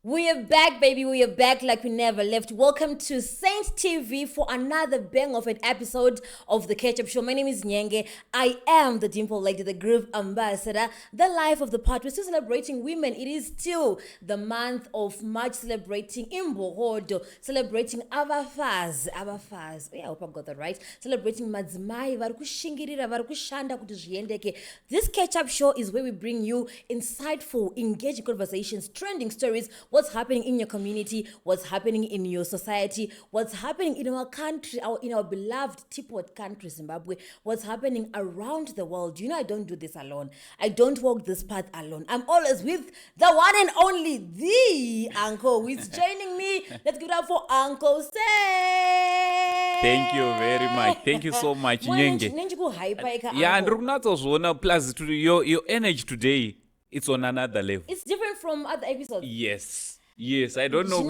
We are back, baby. We are back like we never left. Welcome to Saint TV for another bang of an episode of The Ketchup Show. My name is Nyenge. I am the Dimple Lady, the Groove Ambassador, the life of the part. We're still celebrating women. It is still the month of March, celebrating Imbohodo, celebrating Abafaz. Yeah, I hope I got that right. Celebrating Madzimai, varikushingirira, varikushanda kuti zviendeke. This Ketchup Show is where we bring you insightful, engaging conversations, trending stories, what's happening in your community, what's happening in your society, what's happening in our country, in our beloved teapot country, Zimbabwe, what's happening around the world. You know, I don't do this alone. I don't walk this path alone. I'm always with the one and only, the Uncle, who is joining me. Let's give it up for Uncle Say. Thank you very much. Thank you so much, Nyenge. Yeah, and Rugnatozona, plus your energy today, it's on another level. It's different from other episodes. Yes, I don't know.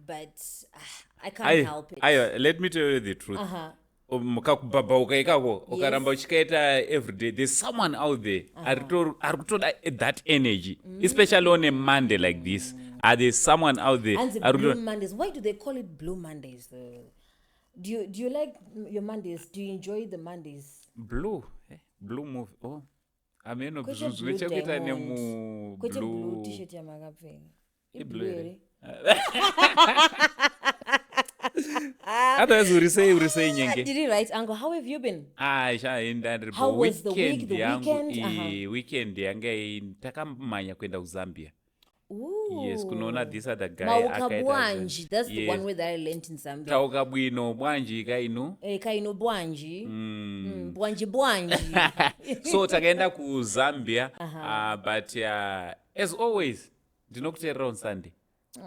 But I can't help it. Let me tell you the truth. Every day there's someone out there that energy, especially on a Monday like this. There's someone out there. And the Blue Mondays. Why do they call it Blue Mondays? Do you like your Mondays? Do you enjoy the Mondays? Blue move. Oh, I mean, no blue t-shirt blue. Otherwise, we say Nyenge. Did you write, Uncle? How have you been? How was the week? The weekend? Weekend yange takamanya kwenda kuZambia. Ooh. Yes, kunoona this other guy. Bwanji. That's the one where I learned in Zambia. Tauka bwino bwanji kaino. Kaino bwanji. Bwanji. So takaenda kuZambia. But as always, ndinokuteerera on Sunday.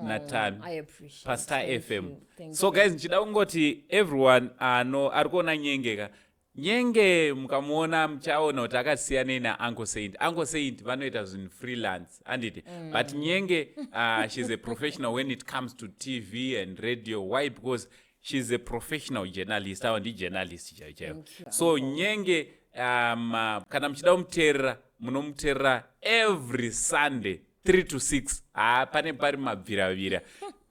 Nathan. I appreciate. Pastor Thank FM. You. Thank so you. Guys, nchida ungoti everyone arikuona Nyenge. Nyenge mukamuona mchaona kuti akasiyana na Uncle Saint. Uncle Saint vanoita zvinhu freelance handiti. But Nyenge she's a professional when it comes to TV and radio. Why? Because she's a professional journalist. Ndi journalist chaicho. So Nyenge kana mchida muteerera munomuteerera every Sunday 3 to 6 pane pari mabviravira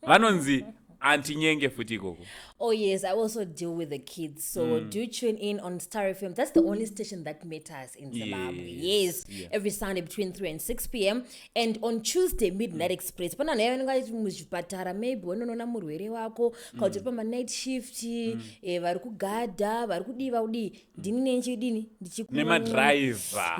vanonzi Auntie Nyenge futi ikoko. Oh yes, I also deal with the kids. So do tune in on Star FM. That's the only station that matters in Zimbabwe. Yes. Yeah. Every Sunday between 3 and 6 p.m. And on Tuesday, Midnight Express. Pana nayo muzvipatara maybe wanoona murwere wako kauti pa night shift vari kugada vari kudiva kudi ndini nenchidini nemadriver.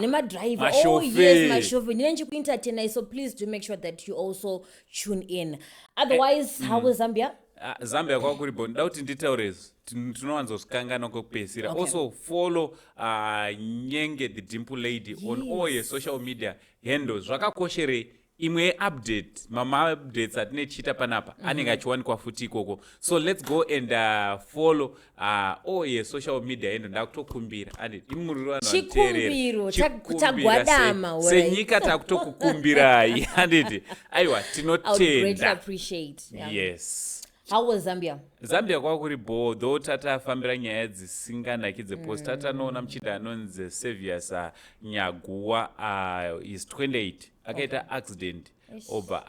Oh yes, mashofe ndine nchikuentertain. So please do make sure that you also tune in. Otherwise, how was Zambia? Zambia kwakuripo nda kuti nditaurezvo tinowanzosvikangana kwekupedzisira. Also follow Nyenge the Dimple Lady on all your social media handles. Zvakakoshere imwe update updates atinechita panapa anenge achiwanikwa futi ikoko. So let's go and follow all your social media handle. Ndakutokumbira imuriro chikumbiro tagwadama senyika takutokukumbirai handiti aiwa tinotenda. Appreciate. Yes. How was Zambia? Zambia kwakuri bo though tatafambira nyaya dzisinganakidze post tatanoona muchida anonzi Sevius Nyaguwa is 28 akaita accident obva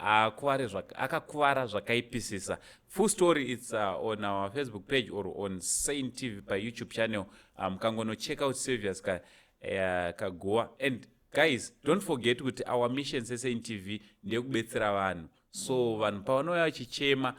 akakuvara zvakaipisisa. Full story it's on our Facebook page or on Saint TV by YouTube channel. Mukangono check out Sevius Kaguwa. And guys, don't forget with our mission Saint TV ndekubetsera vanhu. So vanhu pavanouya vachichema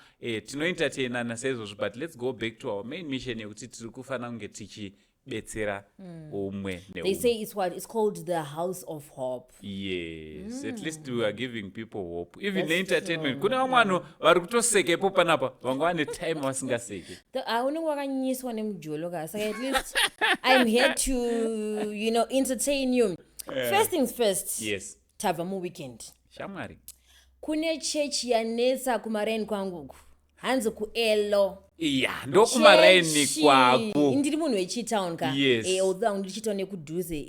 tinoentertainana saizvozvo, but let's go back to our main mission yekuti tiri kufanira kunge tichibetsera umwe neumwe. They say it's called the House of Hope. Yes, at least we are giving people hope. Even entertainment. Kuna vamwe vari kutosekepo panapa vanga vane time vasingaseke. Unenge wakanyiswa nemujolo ka. So at least I'm here to entertain you. First things first. Yes. Tavamu weekend. Shamwari. Kune chechi yanetsa kumareni kwangu hanzi kuElo. Yeah, ndokumareni kwako. Ndiri munhu wechitown ka. Yes. Although ndiri chitown yekudhuze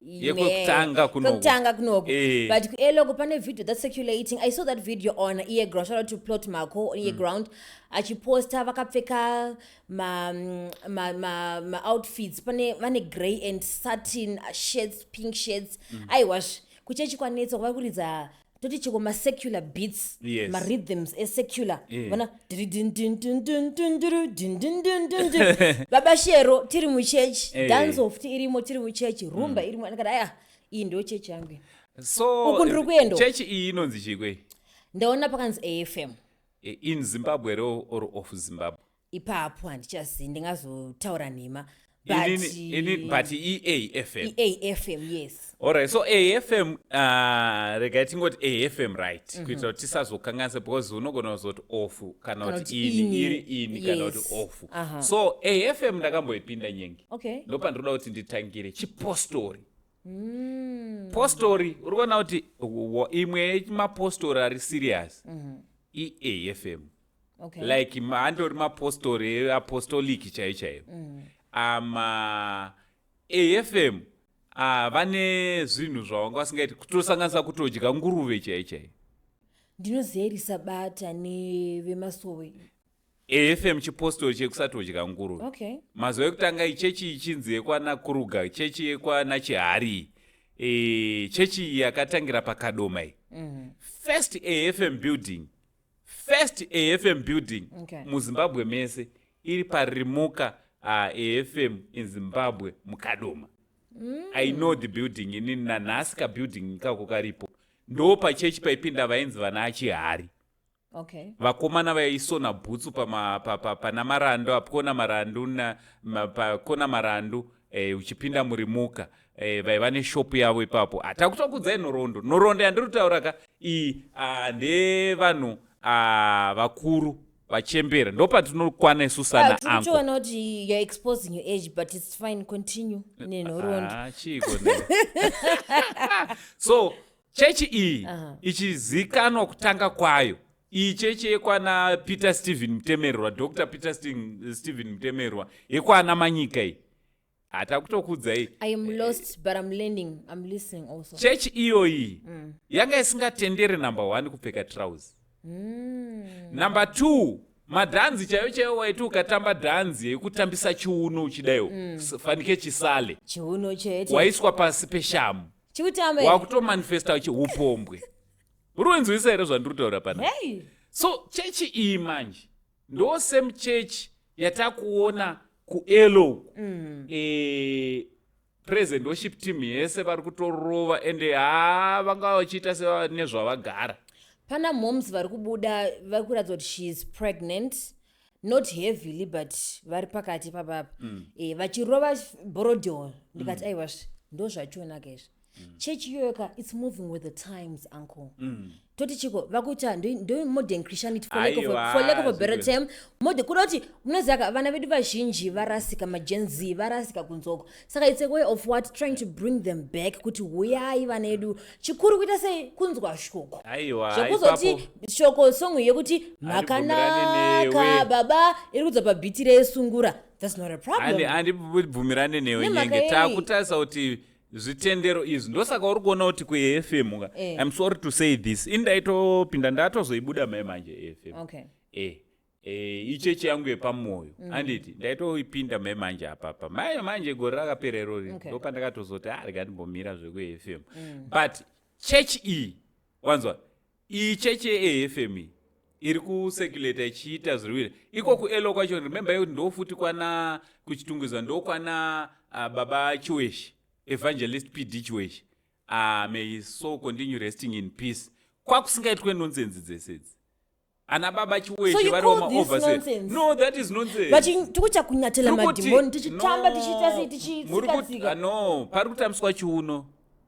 yekutanga kunoko. But kuElo pane video that's circulating. I saw that video on Earground. Shout out to Plot Marco on Earground. Achiposta vakapfeka ma outfits pane grey and satin shirts, pink shirts. I was kuchechi kwanetsa kwakuridza toti chiko ma-secular beats Yes. ma-rhythms e-secular vana baba shero tiri muchechi dance off irimo tiri muchechi rumba irimo anakada aya iyi ndo chechi yangu So Uku ndiri kuenda. chechi iyi inonzi chikwe ndaona pakanzi AFM in Zimbabwe or of Zimbabwe. ipapo handichazivi ndingazotaura nhema But EAFM. AFM yes. Alright, so AFM, regai tingoti AFM right, kuitira kuti tisazokanganisa because unogona kuzoti off kana kuti iri in kana kuti off. So AFM ndakamboipinda Nyenge. Okay. Ndopandinoda kuti nditangire chipostori. Postori uri kuona kuti imwe yemapostori ari serious EAFM. Okay. Like andori mapostori apostolic chaiyo. AFM vane zvinhu zvawanga vasingaiti kutosanganisa kutodya nguruve chaiyo. ndinozerisa bata nevemasowe. AFM chipostori chekusatodya nguruve. Okay. Mazuva ekutanga ichechi ichinzi yekwana Kuruga, chechi yekwana Chihari, chechi yakatangira pakadoma iyi. First AFM building Okay. muZimbabwe mese iri parimuka AFM in Zimbabwe mukadoma. I know the building inini nanhasi kabuilding kako karipo. Ndo pachechi paipinda vainzi vana Chihari. Okay. Vakomana vaisona bhutsu pana marandu apokona pakona marandu uchipinda murimuka vaiva neshopu yavo ipapo. Takutokudzai nhoroondo yandiri kutaura iyi ndevanhu vakuru vachembera ndopatinokwana isu sana anko. Tikuchiona kuti you're exposing your age but it's fine, continue nenhoroondo. Chiko so chechi iyi ichizikanwa kutanga kwayo iyi chechi yekwana Peter Stephen Mutemerwa, Dr. Peter Stephen Mutemerwa yekwana Manyika iyi. Hatakutokudzai. I am lost but I'm learning, I'm listening also. Chechi iyoyi yanga isingatendere number 1 kupfeka trousers. Number 2 madhanzi chaiyo waiti ukatamba dhanzi yekutambisa chiuno uchidaiwo fanike chisale chiuno chete waiswa pasi peshamu chikutamba wakutomanifesta uchiupombwe. Uri wenzwisa here zvandiri kutaura pana. Hey. So chechi iyi manje ndo same chechi yatakuona kuELO present worship team yese vari kutorova ende vanga vachiita nezvavagara. Pana moms vari kubuda vari kuratidza kuti she is pregnant, not heavily but vari pakati papapa vachirova borodol. Ndikati aiwazve ndo zvachionaka izvi. Chechi iyoyoka it's moving with the times uncle. Toti chiko vakuita ndo modern Christianity for lack of a better term. Kuda kuti munoziva vana vedu vazhinji varasika, maGen Z varasika kunzoko. Saka it's a way of what trying to bring them back kuti huyai vana vedu chikuru kuita sei kunzwa shoko. Zvekuzoti shoko song yekuti makanaka baba iri kudza pabhiti resungura. That's not a problem. Handibvumirane newe Nyenge. Takutarisa kuti zvitendero izvi ndosaka uri kuona kuti kuAFM I'm sorry to say this indaitopinda ndatozoibuda mai manje AFM. Okay. Ichechi yangu yepamwoyo handiti ndaitoipinda mai manje apapa mai manje gore rakapera irori ndopandakatozoti rikatimbomira zvekuAFM. But chechi iyi wanzwa iyi chechi yeAFM iyi iri kusekuleta ichiita zvirwire iko kuELO kwacho. Remember kuti ndofuti kwana kuchitunguzwa ndokwana baba Chiweshi, Evangelist P.D. Chiweshi. May his soul continue resting in peace. Kwakusingaitwe nonsense dzesedzi. Ana baba Chiweshi vari overseas. No, that is nonsense. But tikucha kunyatela madimoni tichitamba tichita tichitsika. No, pari kutambiswa chiuno.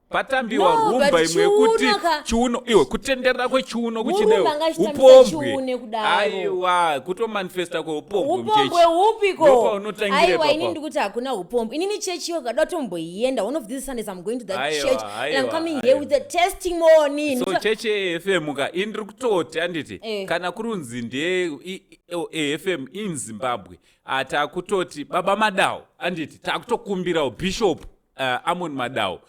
Patambiwa rumba imwe yekuti chiuno iwe kutenderera kwechiuno kuchidewo upombwe. Aiwa kutomanifesta kweupombwe mchechi. Upombwe upiko. Ndopa unotangire papa. Aiwa inini ndikuti hakuna upombwe. Inini chechi yoga datomboienda. One of these Sundays I'm going to that church and I'm coming here with a testimony. So chechi AFM ka indiri kutoti handiti kana kurunzi ndiye AFM in Zimbabwe atakutoti baba Madao handiti takutokumbirawo Bishop Amon Madao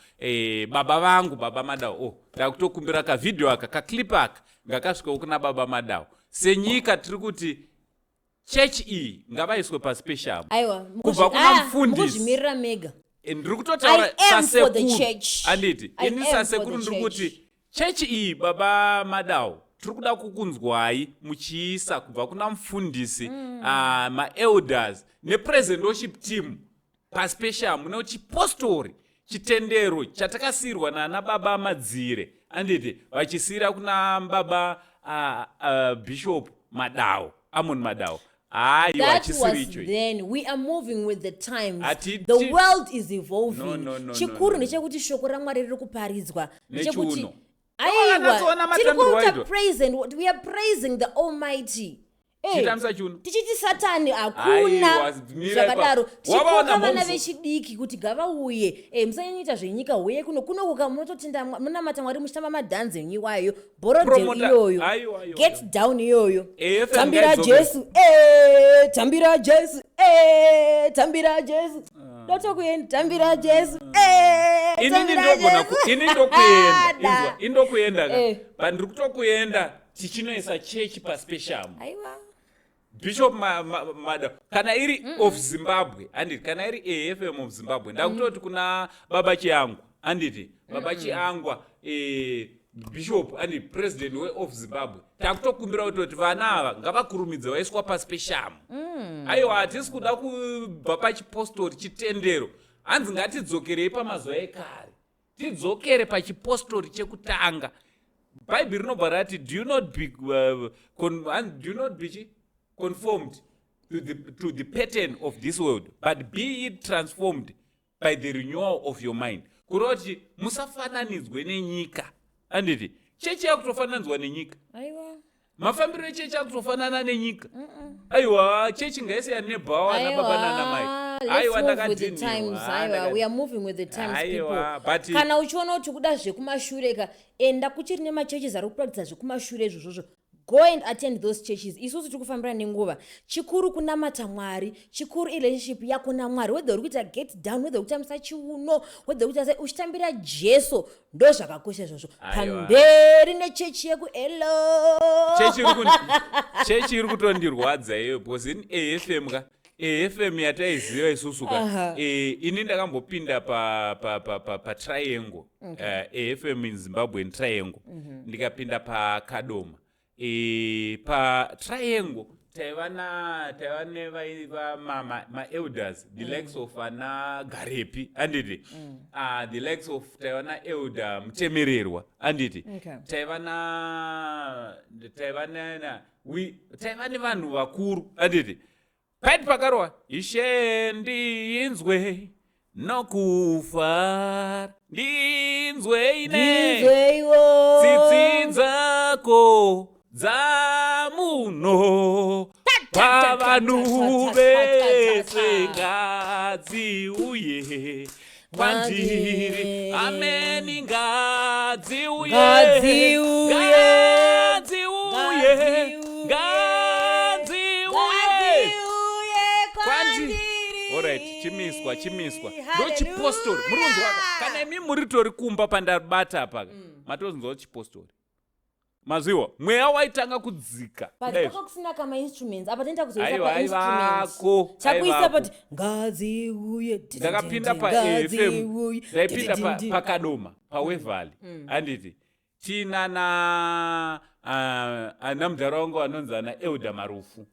baba vangu baba Madao ndakutokumbira kavidhio aka kaklip aka ngakasvika kuna baba Madao. Senyika tiri kuti chechi iyi ngavaiswe paspecial kubva kuna mufundisi mega. Ndiri kutotaura sasekuru handiti ini sasekuru ndiri kuti chechi iyi baba Madau tiri kuda kukunzwai muchiisa kubva kuna mufundisi maelders nepresidentship team paspecial mune chipostori chitendero chatakasiyirwa nana baba Madzire anditi vachisiyira kuna baba Bishop Madau Amon Madau. That was then. We are moving with the times. The world is evolving. Chikuru nechekuti shoko raMwari riri kuparidzwa. Nechekuti aiwa praise and we are praising the Almighty. Tichiti Satani hakuna zvakadaro. Tichikoka vana vechidiki kuti gavauye musanyanyita zvenyika uye kunokuka munototenda munamata Mwari muchitamba madhanzi enyiwayo borodel iyoyo get down iyoyo tambira Jesu tambira Jesu tambira Jesu ndotokuenda tambira Jesu ini ndokuenda pandiri kutokuenda tichinoisa chechi paspecial. Aiwa Bishop Madau kana iri of Zimbabwe anditi kana iri AFM of Zimbabwe ndakutoti kuna baba chiangu anditi baba chiangwa Bishop and president of Zimbabwe takutokumbira kuti vana ava ngavakurumidze vaiswa paspecial. Aiwa hatisi kuda kubva pachipostori chitendero hanzi ngatidzokerei pamazuva ekare tidzokere pachipostori chekutanga. Bible rinobva rati do you not be conformed to the pattern of this world, but be it transformed by the renewal of your mind. Kuroti musafananidzwe nenyika anditi chechi yakutofananidzwa nenyika. Aiwa mafambiro echechi akutofanana nenyika. Aiwa chechi ngaisiyana nebhawa nababa nanamai. Aiwa ndakadhiniwa. We are moving with the times people. Kana uchiona kuti kuda zvekumashure ka enda kuchiri nemacheches ari kupractice zvekumashure izvozvo. Go and attend those churches. Isusu tikufambira nenguva. Chikuru kunamata Mwari, chikuru relationship yako na Mwari. Whether urikuita get down, whether urikuita chiuno, whether urikuita uchitambira Jesu, ndo zvakakosha izvozvo. Pamberi nechechi yeku hello. Chechi iri kutondirwadza iyo because in AFM ka AFM yataiziva isusu ka ini ndakambopinda pa Triangle. AFM in Zimbabwe in Triangle. Ndikapinda pa Kadoma. Pa Triangle taivana ma elders the likes of ana Garepi anditi the likes of taivana elder Mutemererwa anditi taivana vanhu vakuru anditi paiti pakarwa Ishe ndinzwe nokufara ndinzwe ine tsitsi dzako dzamuno pavanhu vese ngadziuye kwandiri ameni ngadziuye kwandiri. Alright, chimiswa ndo chipostori murunzwa kana imi muritori kumba pandabata apa matozunzwa chipostori maziwa mweya waitanga kudzika kusina kama instruments apa tenda kuzoisa pa instruments chakuisa pati ngazi uye ndakapinda pa AFM ndaipinda pa Kadoma pa Wevali anditi tina na ana mudharaunga wanonzi ana Elder Marufu.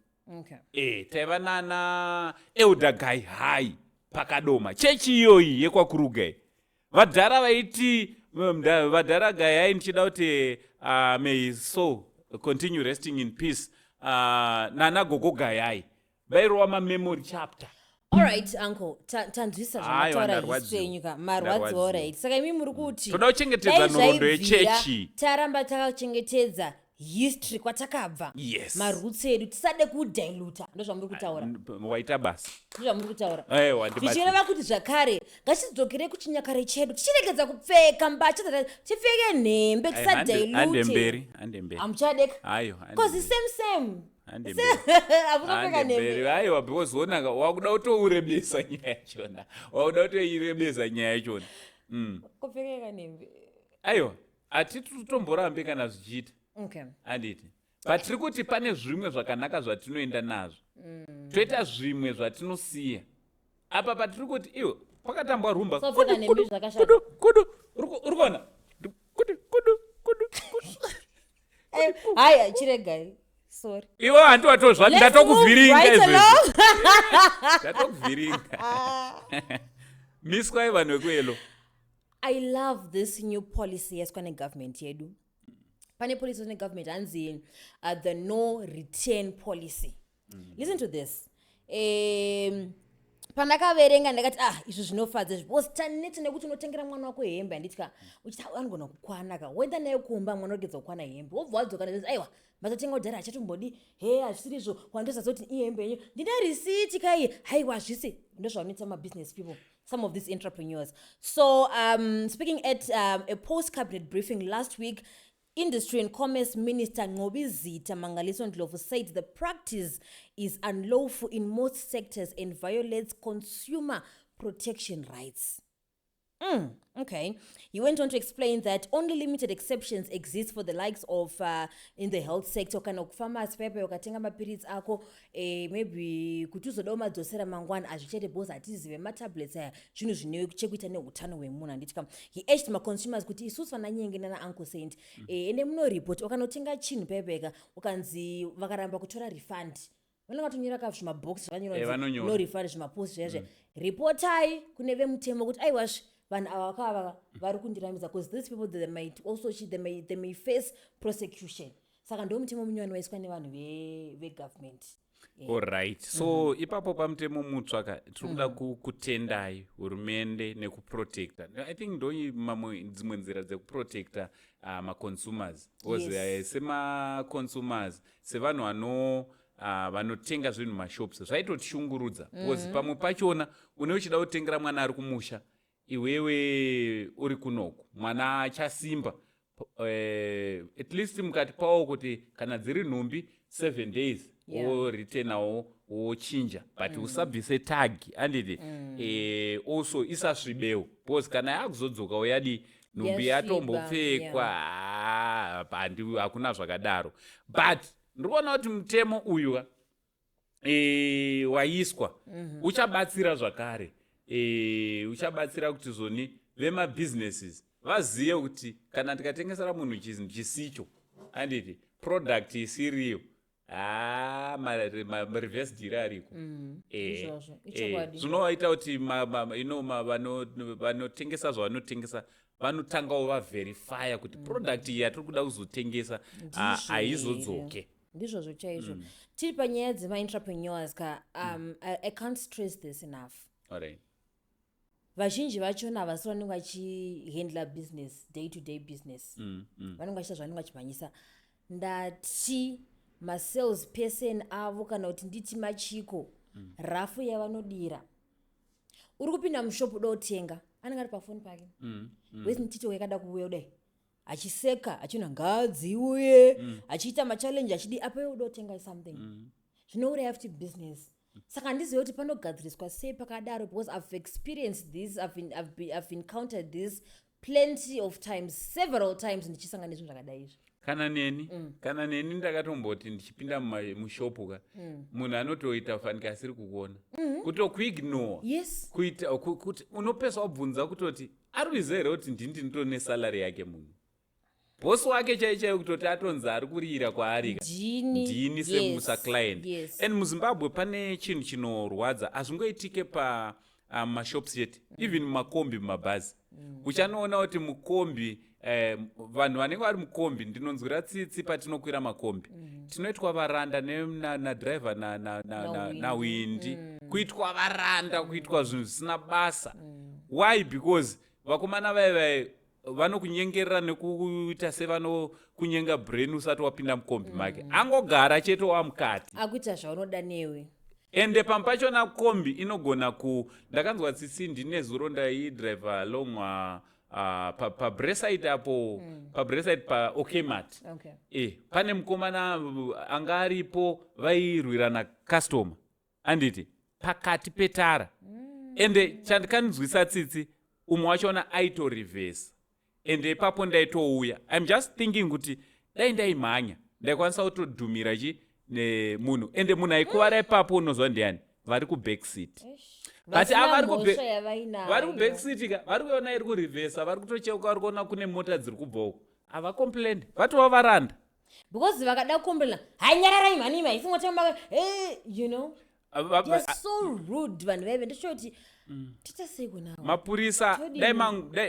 Taiva nana Elder Guy High pakadoma chechi iyoyi yekwakurugai vadhara vaiti vadhara Guy High ndichida kuti may his soul continue resting in peace. Nana Gogo Guy High vairova mamemory chapter. Alright uncle tanzwisa zvamataura history yenyika marwadzo. Alright saka imi muri kuti toda kuchengetedza nhoroondo yechechi taramba takachengetedza history kwatakabva. Yes. Maroots edu tisade kudiluta ndo zvamuri kutaura. Waita basa. Ndo zvamuri kutaura. Zvichireva kuti zvakare ngatidzokere kuchinyakare chedu tichiregedza kupfeka mbatya tipfeke nhembe tisadilute. Andemberi. Amuchadeka. Ayo. Cause same. Aiwa because wonaka wakuda kutourebesa nyaya yachona. Wakuda kutoirebesa nyaya yachona. Kupfeka nhembe. Aiwa atitutomborambe kana zvichiita. Okay. Anditi but tiri kuti pane zvimwe zvakanaka zvatinoenda nazvo toita zvimwe zvatinosiya apa patiri kuti iwo pakatambwa rumba urikuona Haya, chiregai. Sorry. Iwo hantu watozva Let's ndatokuvhiringa move right izvezvi. along. Ndatokuvhiringa. Miswai vanhu vekuelo. I love this new policy yaiswa negovernment yedu. Pane policy negovernment hanzi the no return policy. Listen to this. Pandakaverenga ndakati izvo zvinofadza because taneti nekuti unotengera mwana wako hembe handitika uchiti anogona kukwana ka wenda naye kumba mwana wagedza kukwana hembe wobva wadzoka ndati aiwa matotenga udhara achatombodi hazvisiri izvo wandosazoti ihembe yenyu ndine risiti kai haiwa hazvisi ndozvanoita mabusiness people, some of these entrepreneurs. So speaking at a post-cabinet briefing last week, Industry and Commerce Minister Ngobi Zita Mangaliso Ndlovu said the practice is unlawful in most sectors and violates consumer protection rights. Okay. He went on to explain that only limited exceptions exist for the likes of in the health sector. Kana pharmacy pepe ukatenga mapirits ako maybe kuti uzodawo madzosera mangwana azvichete boss atizive matablets aya zvinhu zvine chekuita neutano hwemunhu handitika. He urged consumers kuti isusu vananyenge nana Uncle Saint ende munoreport ukanotenga chinhu pepeka ukanzi vakaramba kutora refund vanenge tonyora ka zvimabox zvakanyorwa no refund zvimapost zvezve reportai kune vemutemo kuti aiwazvi vanhu ava vakava vari kundiramidza because these people they might also they may face prosecution. Saka ndo mutemo munyowani waiswa nevanhu vegovernment. Alright. So ipapo pamutemo mutsva ka tiri kutendai hurumende nekuprotecta. I think ndo mamwe dzimwe nzira dzekuprotecta consumers. Because sema-consumers sevanhu vanotenga zvinhu mashops zvaitotishungurudza because pamwe pachona une uchida kutengera mwana ari kumusha iwewe uri kunoku mwana achasimba at least mukati pawo kuti kana dziri nhumbi 7 days returnawo wochinja but usabvise tag anditi also isasvibewo because kana yakuzodzoka yadi nhumbi yatombopfekwa hakuna zvakadaro. But ndikuona kuti mutemo uyu waiswa uchabatsira zvakare uchabatsira kuti zoni vemabusinesses vazive kuti kana tikatengesera munhu chinhu chisicho anditi product isiriyo reverse deal ariko zvinovaita kuti vanotengesa zvavanotengesa vanotangawo vaverifya kuti product iyi yatiri kuda kuzotengesa haizodzoke. Ndizvozvo chaizvo tiri panyaya dzema-entrepreneurs ka I can't stress this enough. Alright. Vazhinji vachona havasi vanenge vachihandla business day to day business vanenge vachiita zvavanenge vachimhanyisa ndati masales person avo kana kuti nditi machiko rafu yavanodira uri kupinda mushopu uda kutenga anenge ari pafoni pake wesi mtito yakada kuuya kudai achiseka achina ngadziuye achiita machallenji achidi apa uda kutenga something zvinouraya futi business. Saka ndizive kuti panogadziriswa sei pakadaro because I've experienced this, I've encountered this plenty of times, several times ndichisangana nezvinhu zvakadai izvi. Kana neni ndakatomboti ndichipinda mushopu ka munhu anotoita fanika asiri kukuona kutokuignore. Yes. Kuita kuti unopesa wabvunza kutoti ari kuziva here kuti ndini ndinotone salary yake munhu bosi wake chaichaiyo kutoti atonzi ari kurira kwaari ndini semusaclient. And muzimbabwe pane chinhu chinorwadza hazvingoitike pamashops chete even mumakombi mumabhazi uchanoona kuti mukombi vanhu vanenge vari mukombi ndinonzwira tsitsi patinokwira makombi tinoitwa varanda nadriver nawindi kuitwa varanda kuitwa zvinhu zvisina basa. Why? Because vakomana vaivai vanokunyengerera nekuita sevanokunyenga brain usati wapinda mukombi make angogara chete wamukati akuita zvaunoda newe ende pamwe pachona kombi inogona ndakanzwa tsitsi ndine zuro ndaidriver longwa pabreside apo pabreside paokmat pane mukomana anga aripo vairwirana customer anditi pakati petara ende chandikanzwisa tsitsi umwe wachona aitorivhesa ende ipapo ndaitouya. I'm just thinking kuti dai ndaimhanya ndaikwanisa kutodhumira nemunhu ende munhu aikuvara ipapo unozwa ndiani vari kubackseat but vari kubackseat ka vari kuona iri kurivhesa vari kutocheuka vari kuona kune mota dziri kubvawo havacomplain vatova varanda because vakada kukomplaina hai nyararai mhani maisingotamba you know they're so rude vanhu vaive ndishoti tiita sei kunawo mapurisa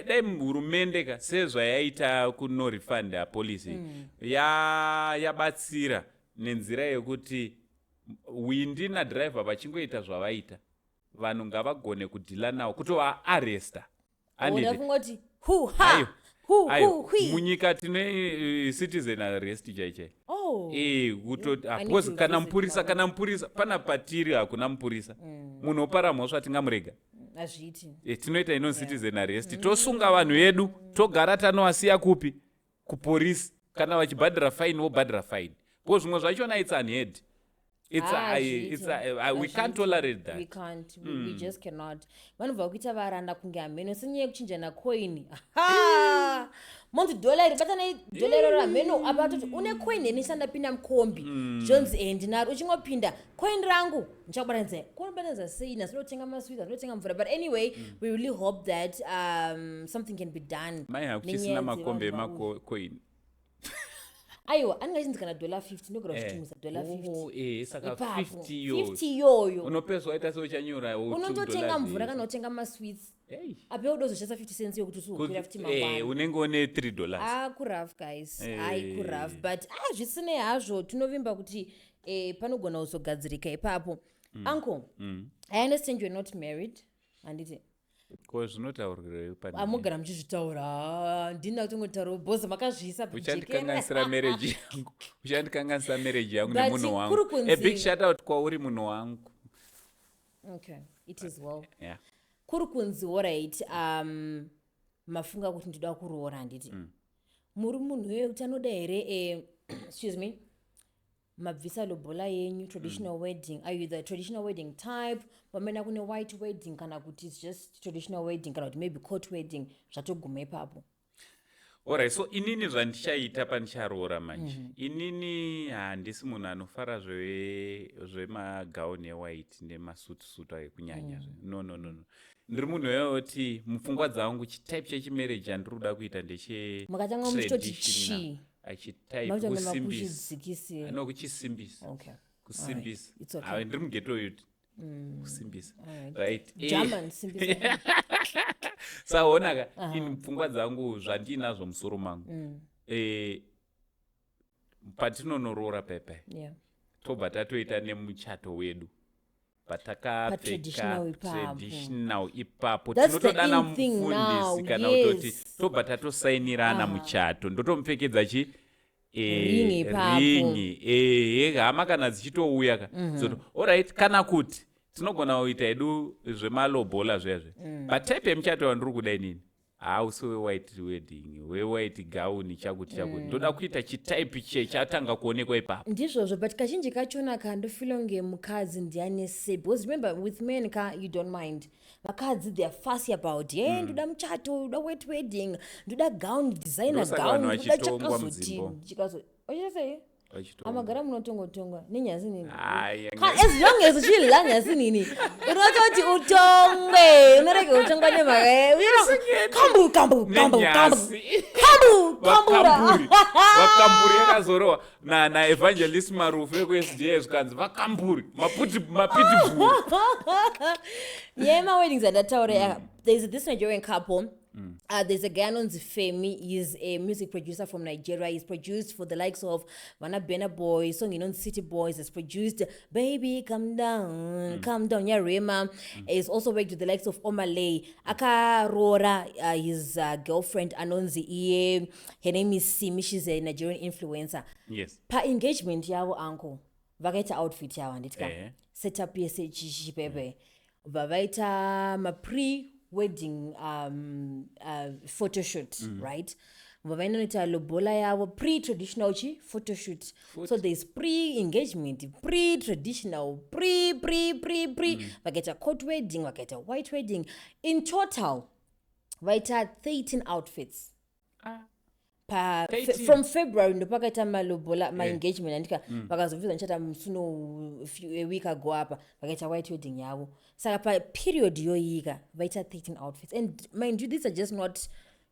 dai hurumende ka sezvayaita kuno refund apolisi yabatsira nenzira yekuti windi nadriver vachingoita zvavaita vanhu ngavagone kudhila nawo kuti vaaresta kungoti munyika tine citizen arrest chaichai kana mupurisa pana patiri hakuna mupurisa munhu opara mhosva tingamurega tinoita ino citizen arrest tosunga vanhu vedu togara tanovasiya kupi kupolisi kana vachibhadhira fine vobhadhira fine po zvimwe zvachona it's unheard we can't tolerate that. We can't. We just cannot. Vanhu vakuita varanda kunge ameno senyaya yekuchinjana coin. Monti dollar batana dollar rameno abatoti une coin enishanda pinda mkombi. Jones ndinaro uchingopinda coin rangu nchakubatanze. Kunobatanza sei nasinotenga maswita notenga mvura but anyway we really hope that something can be done. Mai hakuchisina makombe coin. Aiwa angachinzi kana $50 ndogora kuchitumiza $50 saka 50 yoyo unopezwa ita sochanyura unototenga mvura kana utenga masweets ape udozoshasa 50 cents yokuti usukwira futi mangwana unenge une $3 kuraf guys kuraf but zvisine hazvo tinovimba kuti panogona kuzogadzirika ipapo uncle I understand you're not married handiti ko zvinotaurwa pani amugara muchizvitaura ndina kutongotaura boss makazvisa uchandikanganisira marriage yangu nemunhu wangu a big shout out kwauri munhu wangu okay it is well yeah kuri kunzi alright mafunga kuti ndida kuroora handiti muri munhu weutanoda here excuse me mabvisa lobola yenyu traditional wedding are you the traditional wedding type pamena kune white wedding kana kuti it's just traditional wedding kana kuti maybe court wedding zvatoguma ipapo alright so inini zvandichaita pandicharoora manje inini handisi munhu anofara zvemagauni ewhite nemasutusutu ekunyanya no ndiri munhu weyoti mupfungwa dzangu chitype chechimarriage andiri kuda kuita ndeche makatanga muchitoti chi kuchisimbisa ndiri mugeto yuti kusimbisa right saonaka ini pfungwa dzangu zvandinazvo musoro mangu patinonorora pepe tobva tatoita nemuchato wedu patakapfeka traditional ipapo tinotodana mufundisi kana kutoti tobva tatosainirana muchato ndotomupfekedza ringi hama kana dzichitouya ka alright kana kuti tinogona kuita edu zvemalobola zvezve but type yemuchato wandiri kuda inini hausi wewhite wedding wewhite gauni chakuti ndoda kuita chitype chatanga kuonekwa ipapo ndizvozvo but kazhinji kachona kandofila kunge mukadzi ndiane sei because remember with men you don't mind vakadzi they are fussy about ndoda muchato ndoda white wedding ndoda gown designer gown ndoda chakazoti ochasei amagara munotongotongwa nenyasi nini as long as uchila nyasi nini unototi utongwe unorege utongwa nemaka vakamburi yakazorowa naevangelist marufu ekusds kanzi vakamburi mapitibhuru weddings andataura there's this Nigerian couple. There's a guy on Femi. He's a music producer from Nigeria. He's produced for the likes of Vanna Bena Boy, song in City Boys. He's produced Baby Come Down, Come Down, yeah, Rema. He's also worked with the likes of Omalay. Aka Rora, his girlfriend Anonzi. Her name is Simi. She's a Nigerian influencer. Yes. Pa engagement yawo uncle. Vakaita outfit yawo nditka. Setup yese pepe. Vavaita ma pre-wedding photo shoot, right? Vavainoita lobola yawo pre-traditional photo shoot. So there's pre-engagement, pre-traditional, pre. Vakaita court wedding, vakaita white wedding. In total, vaita 13 outfits. From February ndopakaita malobola my engagement andika vakazobvisa nchata musuno a week ago apa vakaita white wedding yavo saka pa period yoyika vaita 13 outfits and mind you these are just not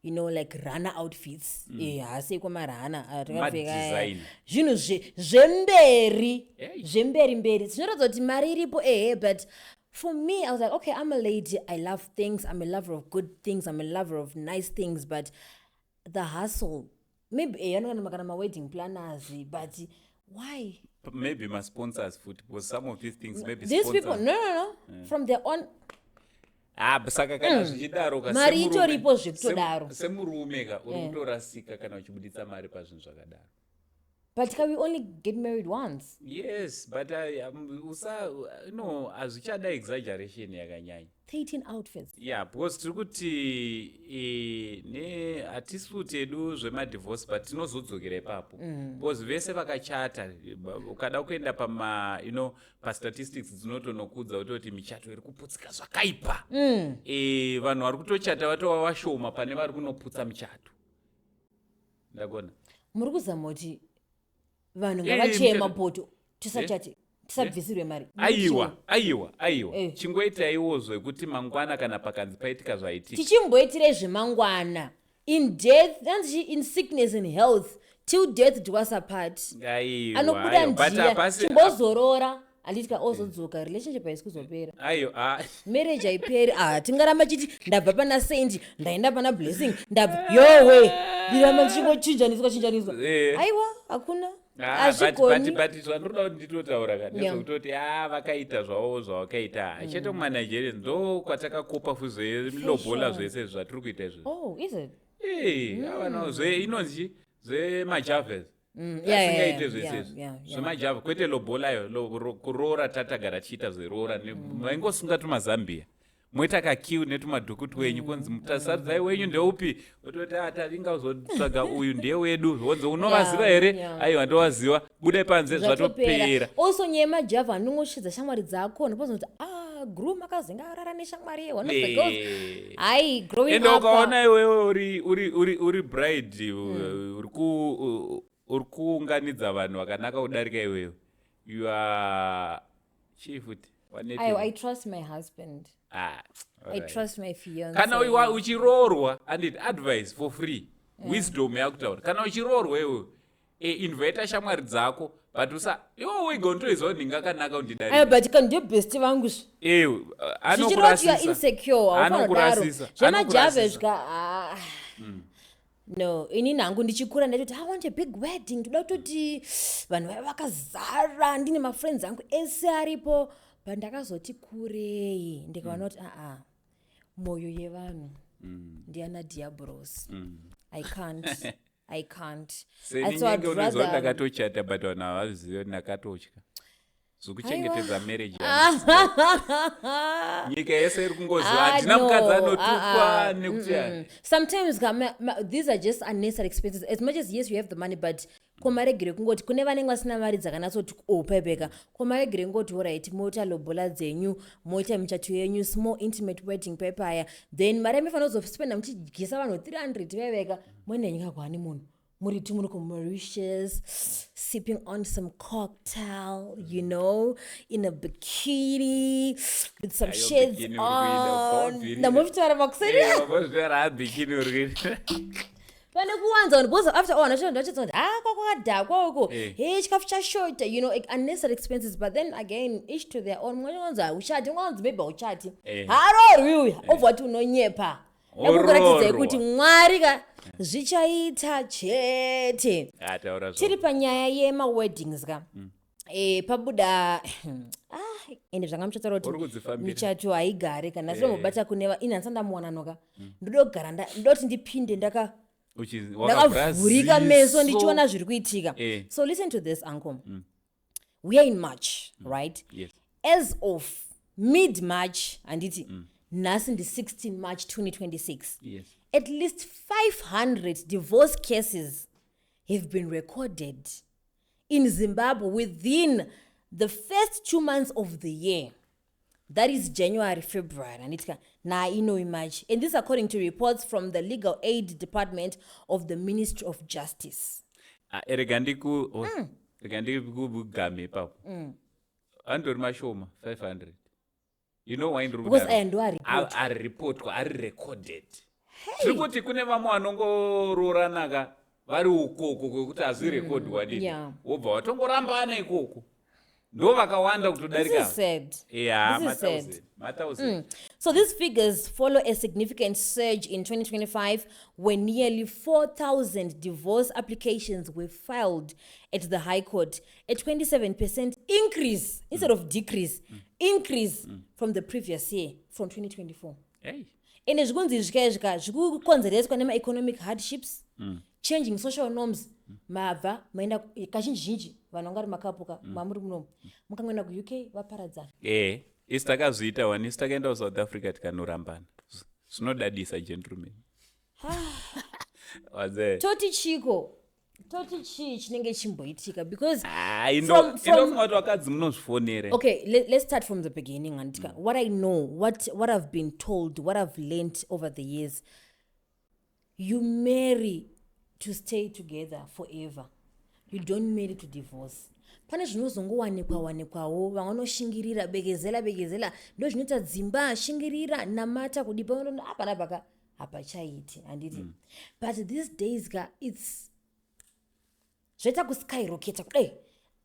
you know, like runner outfits. Hasi kwamarana Mad-design. zvinhu zvemberi Hey. zvemberi zvinoratidza kuti mari iripo but for me I was like, okay, I'm a lady, I love things, I'm a lover of good things, I'm a lover of nice things, but the hustle, maybe anogana kana ma-wedding planners, but why? Maybe my sponsors food, because some of these things maybe These sponsor. people, no, from their own. Saka kana zvichidaro Mari itoripo zvekutodaro. semurume ka uri kutorasika kana uchibuditsa mari pazvinhu zvakadaro. But can we only get married once? Yes, but hazvichada exaggeration yakanyanya. 13 outfits. Yeah, because tiri kuti hatisi kutedu zvemadivorce but tinozodzokera ipapo. Because vese vakachata ukada kuenda pastatistics dzinotonokudza kutoti michato iri kuputsika zvakaipa. Vanhu vari kutochata vatova vashoma pane vari kunoputsa michato. Ndagona. Muri kuzama kuti vanhu ngavachaye mapoto tisachati tisabvisirwe mari. Aiwa. Chingoitaiwo zvekuti mangwana kana pakanzi paitika zvaitika. Tichimboitirei zvemangwana. In death, in sickness and health, till death do us apart. Anobuda njia, chimbozorora. Alitika ozodzoka, relationship haisi kuzopera. Marriage haiperi. Tingaramba chiti ndabva pana Saint, ndaenda pana Blessing, yowe. Ndiramba ndichingochinjaniswa. Aiwa, hakuna. But zvandinoda kuti nditotaura nezvekutoti vakaita zvavo zvavakaita chete mumanigerians ndo kwatakakopa lobola zvese zvatiri kuita izvi. Oh, is it? Avana inonzi zvemajaves asingaite zvese zvemajava kwete lobolayo kuroora tatagara tichiita zveroora maingosunga tumazambia moita kiu netumadhuku twenyu konzi mutasadzai wenyu ndeupi ototi tavinga kuzotsvaga uyu ndiye wedu wonzi unovaziva here aiwa ndovaziva budai panze zvatopera. Also nyaya yemajavha anongosvitsa shamwari dzako nopozoti groom akazenga arara neshamwari one of the girls. Hai, growing up. Ende ukaona iwewe uri bride uri kuunganidza vanhu vakanaka kudarika iwewe. You are chifuti. I trust my husband. I trust my fiance. Kana uchiroorwa and advice for free. Wisdom yakutaura. Kana uchiroorwa iwewe invite shamwari dzako but iwe gontoizwa ninga kanaka undidarika. But can do best vangu. Anokurasisa. Insecure. Anokurasisa. Zvemajava no, inini hangu ndichikura ndati I want a big wedding. Ndoda kuti vanhu vakazara ndine mafriends angu ese aripo. But ndakazoti kurei ndikaona kuti moyo yevanhu ndiana diablos. I can't. That's what rather ndakatochata but vanhu havazivi ndakatotya. Zvekuchengetedza marriage. Nyika yese iri kungoziva handina mukadzi anotukwa nekuti. Sometimes these are just unnecessary expenses. As much as yes you have the money but komaregere kungoti kune vanenge vasina mari dzakanatsoti paipeka komaregere ngoti alright moita lobola dzenyu moita michato yenyu small intimate wedding paper then mari mefana kuzospenda muchidyisa vanhu 300 vaiveka mwendenyika kwani munhu muri Mauritius sipping on some cocktail, you know, in a bikini with some shades on. Ndamuvitara makuseri. Pane kuwanza because after all ndachitsonzi kwakadhakwa uko chikafu chashota, you know, unnecessary expenses, but then again each to their own. Mwanza uchati mwanza maybe uchati harorwi uya ovati unonyepa nekukuratidza kuti Mwari zvichaita chete. Tiri panyaya yema-weddings pabuda ende zvanga muchataura kuti michato haigare kana sinomubata kuneva ini handisandamuwana noka ndoda kugara ndoti ndipinde ndakavhurika meso ndichiona zviri kuitika. So listen to this, uncle. We are in March, right? Yes. As of mid-March anditi nhasi ndi 16 March 2026. Yes. At least 500 divorce cases have been recorded in Zimbabwe within the first 2 months of the year. That is January, February. And it's March. And this according to reports from the Legal Aid Department of the Ministry of Justice. Eregandiku game papo. Andor mashoma 500. You know why? Because I report are recorded. tiri kuti kune vamwe vanongororanaka vari ukoko kwekuti hazvirekodhwa dii wobva watongorambana ikoko ndo vakawanda kutodarika. This is sad. Yeah, This is sad. matauzi. So these figures follow a significant surge in 2025 when nearly 4,000 divorce applications were filed at the High Court, a 27% increase instead of decrease, increase from the previous year, from 2024. Hey. Ende zvikunzi zvikaizvika zvikukonzereswa nema-economic hardships, changing social norms, mabva maenda kazhinji zhinji vanhu vangari makapuka mamuri munomu mukangoenda kuuk vaparadzana. Isi takazviita wani, isi takaenda kuSouth Africa tikanorambana. Zvinodadisa gentlemen. Toti chii chinenge chimboitika because indofunga kuti vakadzi munozvifonere. Okay, let's start from the beginning. Andika. What I know, what I've been told, what I've learned over the years, you marry to stay together forever. You don't marry to divorce. Pane zvinozongowanikwawo vanoshingirira begezela ndo zvinoita dzimba shingirira namata kudipa unono apana baka hapachaiti handiti. But these days it's zvaita kuskyrocket kudai.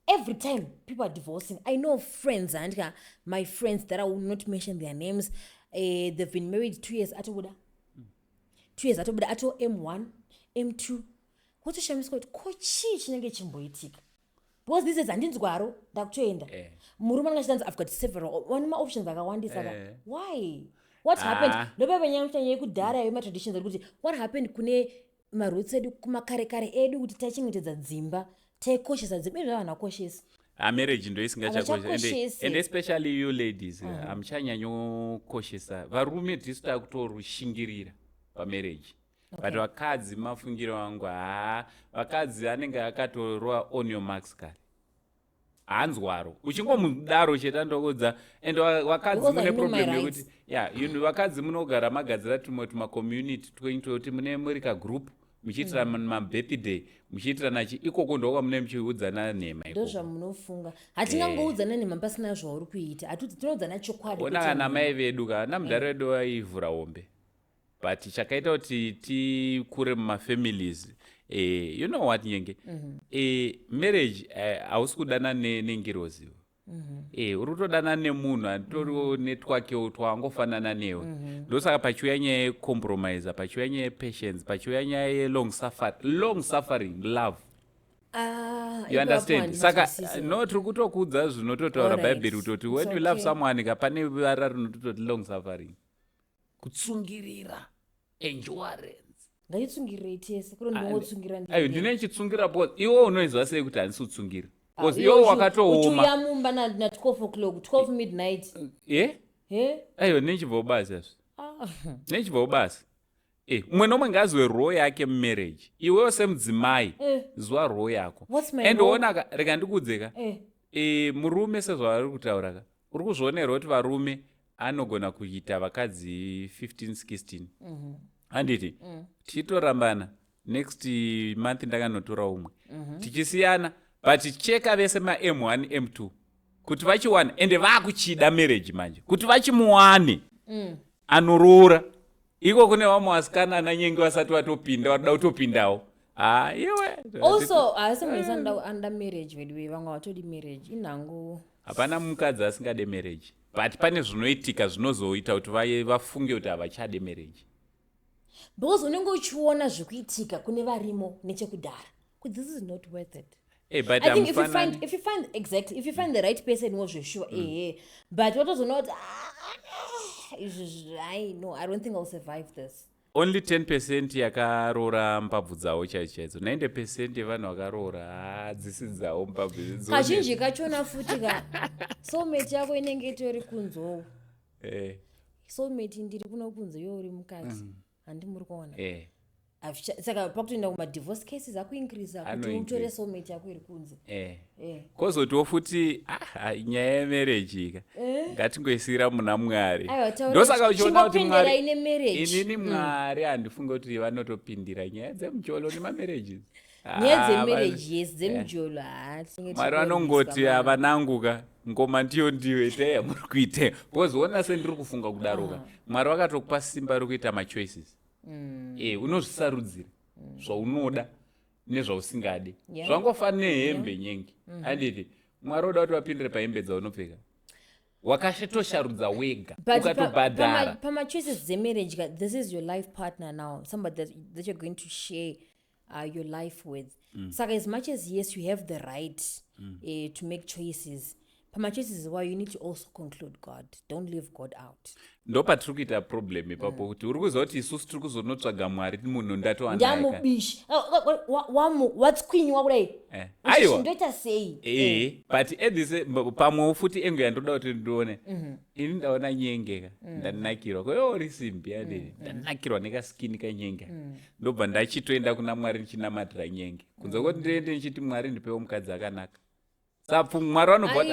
Every time people are divorcing, I know friends and my friends that I will not mention their names, they've been married 2 years atobuda. 2 years atobuda ato M1, M2. What is shamiswa kochi chinenge chimboitika? Because this is andinzwaro ndakutoenda. Murume angashanza I've got several one more options akawandisa. Why? What happened? Ndoba benyamshanye kudhara yema traditions kuti what happened kune maroots edu kumakare edu kuti tachingetedza dzimba. Taikoshesa dzimba zvavana koshesa. Marriage ndo isingachakoshesa and especially you ladies amuchanyanyo koshesa. Varume tisita kutorushingirira pamarriage. But vakadzi mafungiro wangu vakadzi anenge akatorwa on your marks kare. Hanzwaro. Uchingomudaro cheta ndokodza and vakadzi mune problem yekuti vakadzi munogara magadzira tuma community toti mune murika group muchiitira birthday muchiitira nachi ikoko ndokwa mune muchiudzana nhema ikoko. Ndozva munofunga. Hatingangoudzana nhema pasina zvauri kuita. Hatuti tinoudzana chokwadi. Ona kana mai vedu kana mudharo wedu waivhura hombe. But chakaita kuti tikure mumafamilies you know what Nyenge, marriage hausi kudana nengirozi. Uri kutodana nemunhu atoriwo netwakewo twangofanana newe. Ndosaka pachiuya nyaya yecompromise, pachiuya nyaya yepatience, pachiuya nyaya ye long suffering love. You understand? Saka no tiri kutokudza zvinototaura bhaibheri kutoti when you love someone kapane vara rinototi long suffering. Kutsungirira endurance. Ngaitsungirire tese kuri ndinotsungira ndini. Ayo ndine chitsungira because iwe unoizwa sei kuti handisi kutsungira. Because iwe wakatooma. Uchuya mumba na 12 o'clock, 12 midnight. Ayo nechibva ubasa izvo. Nechibva ubasa. Umwe nomwe ngazwe roho yake mumarriage. Iwewo semudzimai zwa roho yako. And ona rega ndikudzeka. Murume sezvavari kutaura uri kuzvionera kuti varume anogona kuita vakadzi 15-16. Handiti tichitorambana next month ndakanotora umwe tichisiyana but cheka vese M1 M2 kuti vachiwana ende vakuchida marriage manje kuti vachimuwane anoroora iko kune vamwe vasikana ananyenge vasati vatopinda vatoda kutopindawo. Iwe also asi muisanda under marriage vedwe vamwe vatodi marriage inhangu. Hapana mukadzi asingade marriage but pane zvinoitika zvinozoita kuti vafunge kuti havachade marriage. Because unenge uchiona zvikuitika kune varimo nechekudhara. This is not worth it. But I think if you find the right person who was sure, but what was not, I don't think I'll survive this. Only 10% yakarora mbabvu dzavo chaidzo. 90% yevanhu vakarora dzisi dzavo mbabvu dzavo. Kazhinji kachona futi soulmate yako inenge itori kunzowo. Soulmate ndiri kuno kunzo yori mukadzi. Handi muri kuona. Saka pakutoenda kuma-divorce cases akuincrease kuti utore soulmate yako iri kunze. Kozotiwo futi nyaya yemarriage ika ngatingoisira muna Mwari. Ndosaka uchiona kuti Mwari inini Mwari handifunge kuti vanotopindira nyaya dzemucholo nemamarriages. Nyaya dzemarriage yes dzemujolo Mwari vanongoti havananguka ngoma ndiyo ite muri kuite. Because ona sendiri kufunga kudaroka Mwari vakatokupa simba rokuita machoices. unozvisarudzira zvaunoda nezvausingadi Yeah. zvangofanira nehembe nyengi handiti mwari oda kuti vapindire pahembe dzaunopfeka wakatosharudza wega ukatobhadhara pama-choices dzemarriage this is your life partner now, somebody that you're going to share your life with. Saka as much as yes you have the right to make choices, pama-choices why you need to also conclude God. Don't leave God out. ndopatiri kuita problem ipapo kuti uri kuziva kuti isusu tiri kuzonotsvaga mwari munhu ndamubishi watskwinywa kudai aiwa ndoita sei but pamwewo futi engo yandoda kuti ndione ini ndaona nyengeka ndanakirwa kwewo uri simbi adini ndanakirwa nekaskini kanyenge ndobva ndachitoenda kuna mwari ndichinamatira nyenge kunze kuti ndiende ndichiti mwari ndipewo mukadzi akanaka sapfu mwari vanobva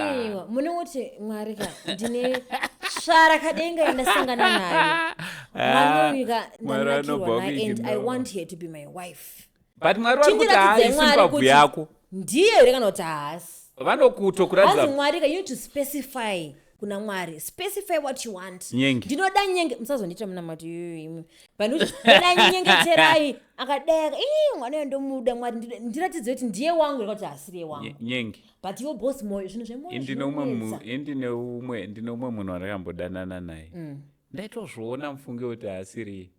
munoti mwari ka ndine svara kadenga indasangana nayo mwanowika ndanakirwa naye and I want her to be my wife. But mwari vari kuti haisi mbabvu yako ndiye uri kana kuti haasi vanokutokuradza mwari ka you need to specify kuna mwari, specify what you want. Nyenge ndinoda nyenge, musazondita munamati pandoda nyengeterai akadeka mwana ndomuda mwari ndiratidze kuti ndiye wangu kuti hasiri wangu nyenge but iwo boss moyo zvinhu zvemoyo ndine umwe munhu wandakambodanana naye ndaitozviona mufunge kuti hasiri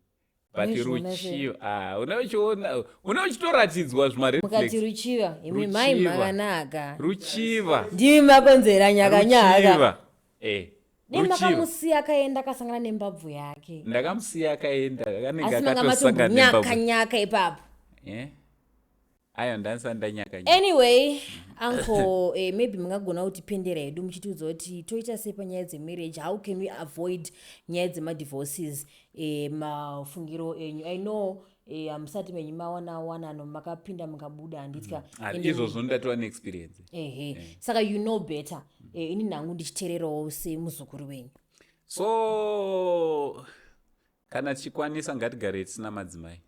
but ruchiva una uchitoratidzwa mukati ruchiva imi mai makanaka ruchiva ndimi makonzera nyakanyaka makamusiya akaenda akasangana nembabvu yake. Ndakamusiya akaenda asi makamanyaka ipapo ayo ndanisanda nyaka. Anyway, uncle, maybe mungagona kutipendera hedu muchitiudza kuti toita sei panyaya dzemarriage, how can we avoid nyaya dzemadivorces mafungiro enyu. I know musati menyu mawana makapinda mukabuda handitya izvozvo ndatova neexperience saka you know better. Ini nangu ndichiteererawo semuzukuru wenyu. So kana tichikwanisa ngatigare tisina madzimai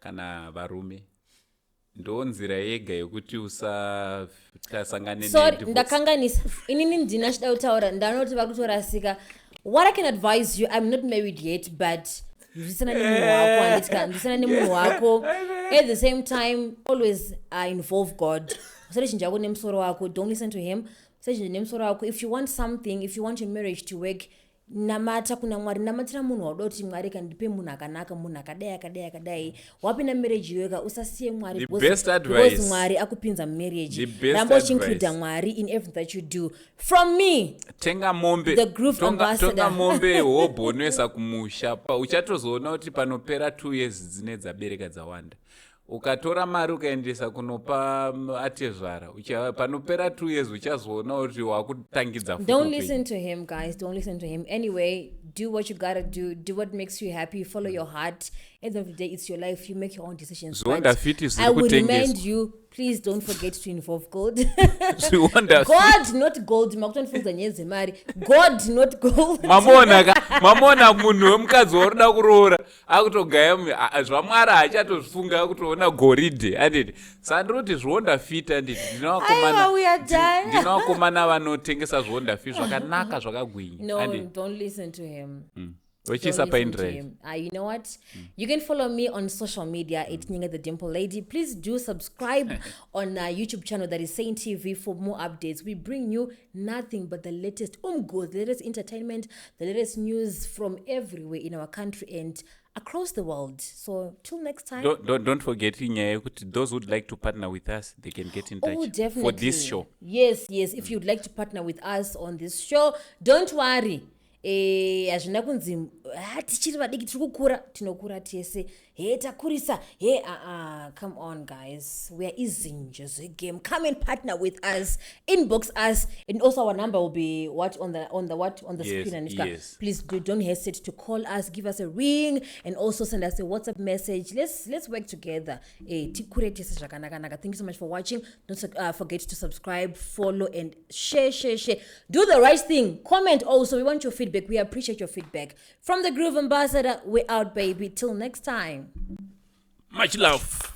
kana varume ndo nzira yega yekuti usatasangane ndakanganisa inini ndina chida kutaura ndanoti vari kutorasika. What I can advise you, I'm not married yet, but ndisana nemunhu wako handitika ndisana nemunhu wako. At the same time always involve God. Usati chinjako nemusoro wako, don't listen to him. Usati nemusoro wako, if you want something, if you want your marriage to work, namata kuna mwari, namatira munhu wauda kuti mwari kandipe munhu akanaka, munhu akadai wapinda marriage yoga usasiye mwari because mwari akupinza marriage. Rambo chinclude mwari in everything that you do. From me, tenga mombe, the group ambassador. Tonga mombe wobonesa kumusha uchatozoona kuti panopera 2 years dzine dzabereka dzawanda. Ukatora mari ukaendesa kunopa atezvara panopera 2 years uchazoona kuti wakutangidza futi. Don't listen to him, guys. Don't listen to him. Anyway, do what you gotta do. Do what makes you happy. Follow your heart. At the end of the day, it's your life. You make your own decisions. But I would remind you, please don't forget to involve God. God, not gold. God, not gold. Mamona munhu wemukadzi waruda kuroora akutogaya zvamwari achatozvifunga akutoona goridhe anditi sandiri kuti zvondafita nditi ndinovakomana vanotengesa zvondafi zvakanaka zvakagwinya. No, don't listen to him. You know what? You can follow me on social media at Nyenge the Dimple Lady. Please do subscribe on our YouTube channel that is Saint TV for more updates. We bring you nothing but the latest the latest entertainment, the latest news from everywhere in our country and across the world. So till next time. Don't forget those who would like to partner with us, they can get in touch. Oh, definitely. For this show. Yes. If you'd like to partner with us on this show, don't worry. Hazvina kunzi tichiri vadiki tiri kukura tinokura tese takurisa come on guys, we are easing just a game. Come and partner with us, inbox us, and also our number will be on the screen and yes. Please don't hesitate to call us, give us a ring, and also send us a WhatsApp message. Let's work together. Tikure tese zvakanaka. Thank you so much for watching. Don't forget to subscribe, follow, and share. Do the right thing. Comment also. We want your feedback. We appreciate your feedback. From the Groove Ambassador, we're out, baby. Till next time. Much love.